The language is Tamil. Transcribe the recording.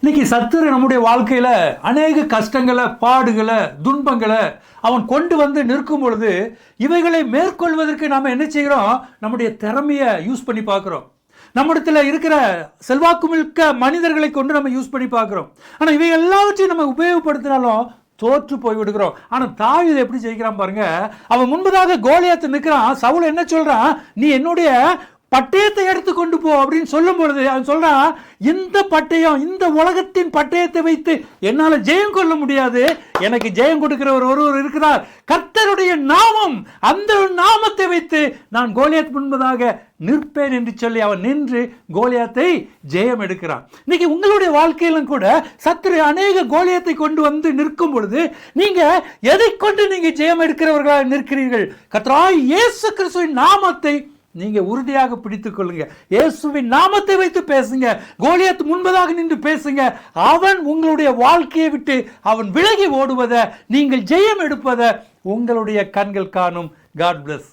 இன்னைக்கு சத்துரு நம்முடைய வாழ்க்கையில அநேக கஷ்டங்களை, பாடுகளை, துன்பங்களை அவன் கொண்டு வந்து நிற்கும் பொழுது இவைகளை மேற்கொள்வதற்கு நாம என்ன செய்கிறோம்? நம்முடைய திறமையை யூஸ் பண்ணி பார்க்கிறோம். நம்மிடத்துல இருக்கிற செல்வாக்கு மிக்க மனிதர்களை கொண்டு நம்ம யூஸ் பண்ணி பார்க்கிறோம். ஆனா இவை எல்லாவற்றையும் நம்ம உபயோகப்படுத்தினாலும் தோற்று போய் விடுகிறோம். ஆனா தாவீது எப்படி ஜெயிக்கிறான் பாருங்க. அவன் முன்பதாக கோலியாத்து நிற்கிறான். சவுல் என்ன சொல்றான்? நீ என்னுடைய பட்டயத்தை எடுத்து கொண்டு போ அப்படின்னு சொல்லும் பொழுது அவன் சொல்றான், இந்த பட்டயம், இந்த உலகத்தின் பட்டயத்தை வைத்து என்னால ஜெயம் கொள்ள முடியாது. எனக்கு ஜெயம் கொடுக்கிறவர் ஒருவர் இருக்கிறார், கர்த்தருடைய நாமம், அந்த நாமத்தை வைத்து நான் கோலியாத் முன்பதாக நிற்பேன் என்று சொல்லி அவன் நின்று கோலியாத்தை ஜெயம் எடுக்கிறான். இன்னைக்கு உங்களுடைய வாழ்க்கையிலும் கூட சத்துரு அநேக கோலியாத்தை கொண்டு வந்து நிற்கும் பொழுது நீங்க எதை கொண்டு நீங்க ஜெயம் எடுக்கிறவர்களாக நிற்கிறீர்கள்? கர்த்தராகிய இயேசு கிறிஸ்துவின் நாமத்தை நீங்க உறுதியாக பிடித்துக் கொள்ளுங்க. இயேசுவின் நாமத்தை வைத்து பேசுங்க. கோலியாத் முன்பதாக நின்று பேசுங்க. அவன் உங்களுடைய வாழ்க்கையை விட்டு அவன் விலகி ஓடுவதை, நீங்கள் ஜெயம் எடுப்பதை உங்களுடைய கண்கள் காணும். God plus.